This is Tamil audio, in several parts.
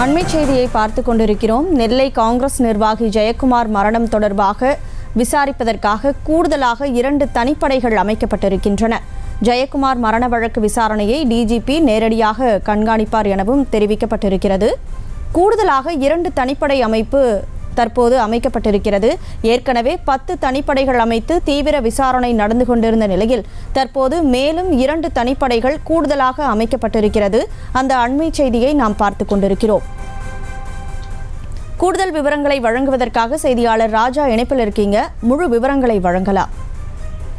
அண்மை செய்தியை பார்த்து கொண்டிருக்கிறோம். நெல்லை காங்கிரஸ் நிர்வாகி ஜெயக்குமார் மரணம் தொடர்பாக விசாரிப்பதற்காக கூடுதலாக 2 தனிப்படைகள் அமைக்கப்பட்டிருக்கின்றன. ஜெயக்குமார் மரண வழக்கு விசாரணையை டிஜிபி நேரடியாக கண்காணிப்பார் எனவும் தெரிவிக்கப்பட்டிருக்கிறது. கூடுதலாக 2 தனிப்படை அமைப்பு தற்போது அமைக்கப்பட்டிருக்கிறது. ஏற்கனவே 10 தனிப்படைகள் அமைத்து தீவிர விசாரணை நடந்து கொண்டிருந்த நிலையில் தற்போது மேலும் 2 தனிப்படைகள் கூடுதலாக அமைக்கப்பட்டிருக்கிறது. அந்த அண்மை செய்தியை நாம் பார்த்து கொண்டிருக்கிறோம். கூடுதல் விவரங்களை வழங்குவதற்காக செய்தியாளர் ராஜா இணைப்பில் இருக்கீங்க. முழு விவரங்களை வழங்கலாம்.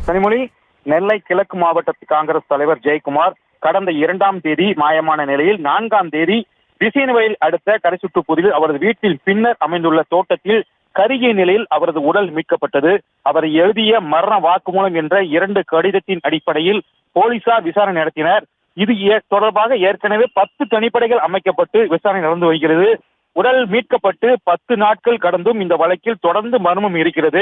கனிமொழி, நெல்லை கிழக்கு மாவட்ட காங்கிரஸ் தலைவர் ஜெயக்குமார் கடந்த 2ஆம் தேதி மாயமான நிலையில் 4ஆம் தேதி திசையன்வயல் அடுத்த கரைசுட்டுப்பூரில் அவரது வீட்டில் பின்னர் அமைந்துள்ள தோட்டத்தில் கருகிய நிலையில் அவரது உடல் மீட்கப்பட்டது. அவர் எழுதிய மரண வாக்குமூலம் என்ற 2 கடிதத்தின் அடிப்படையில் போலீசார் விசாரணை நடத்தினர். இது தொடர்பாக ஏற்கனவே 10 தனிப்படைகள் அமைக்கப்பட்டு விசாரணை நடந்து வருகிறது. உடல் மீட்கப்பட்டு 10 நாட்கள் கடந்தும் இந்த வழக்கில் தொடர்ந்து மர்மம் இருக்கிறது.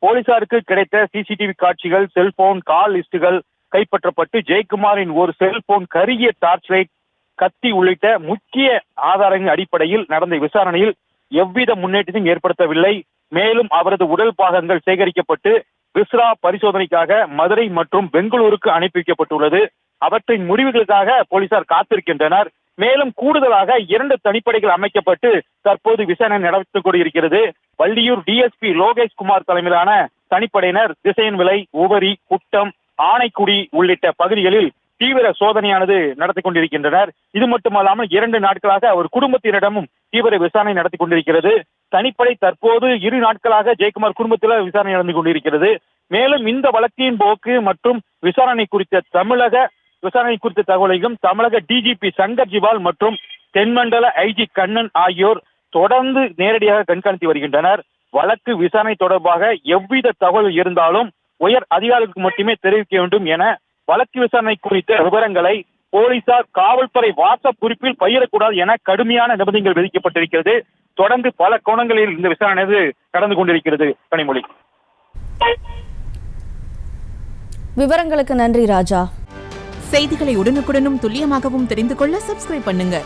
போலீசாருக்கு கிடைத்த சிசிடிவி காட்சிகள், செல்போன் கால் லிஸ்டுகள் கைப்பற்றப்பட்டு ஜெயக்குமாரின் ஒரு செல்போன், கருகிய டார்ச் லைட், கத்தி உள்ளிட்ட முக்கிய ஆதாரங்களின் அடிப்படையில் நடந்த விசாரணையில் எவ்வித முன்னேற்றத்தையும் ஏற்படுத்தவில்லை. மேலும் அவரது உடல் பாகங்கள் சேகரிக்கப்பட்டு விஸ்ரா பரிசோதனைக்காக மதுரை மற்றும் பெங்களூருக்கு அனுப்பி வைக்கப்பட்டுள்ளது. அவற்றின் முடிவுகளுக்காக போலீசார் காத்திருக்கின்றனர். மேலும் கூடுதலாக 2 தனிப்படைகள் அமைக்கப்பட்டு தற்போது விசாரணை நடத்தி கொண்டிருக்கிறது. வள்ளியூர் டிஎஸ்பி லோகேஷ்குமார் தலைமையிலான தனிப்படையினர் திசையன்விளை, உவரி, குட்டம், ஆனைக்குடி உள்ளிட்ட பகுதிகளில் தீவிர சோதனையானது நடத்தி கொண்டிருக்கின்றனர். இது மட்டுமல்லாமல் 2 நாட்களாக அவர் குடும்பத்தினரிடமும் தீவிர விசாரணை நடத்தி கொண்டிருக்கிறது. தனிப்படை தற்போது 2 நாட்களாக ஜெயக்குமார் குடும்பத்தில் விசாரணை நடந்து கொண்டிருக்கிறது. மேலும் இந்த வழக்கின் போக்கு மற்றும் விசாரணை குறித்த தகவலையும் தமிழக டிஜிபி சங்கர் ஜிவால் மற்றும் தென்மண்டல ஐஜி கண்ணன் ஆகியோர் தொடர்ந்து நேரடியாக கண்காணித்து வருகின்றனர். வழக்கு விசாரணை தொடர்பாக எவ்வித தகவல் இருந்தாலும் உயர் அதிகாரிகளுக்கு மட்டுமே தெரிவிக்க வேண்டும் என வழக்கு விசாரணை குறித்த விவரங்களை போலீசார் காவல்துறை வாட்ஸ்அப் குறிப்பில் பகிரக்கூடாது என கடுமையான நிபந்தனைகள் விதிக்கப்பட்டிருக்கிறது. தொடர்ந்து பல கோணங்களில் இந்த விசாரணை நடந்து கொண்டிருக்கிறது. கனிமொழி, விவரங்களுக்கு நன்றி ராஜா. செய்திகளை உடனுக்குடனும் துல்லியமாகவும் தெரிந்து கொள்ள சப்ஸ்கிரைப் பண்ணுங்க.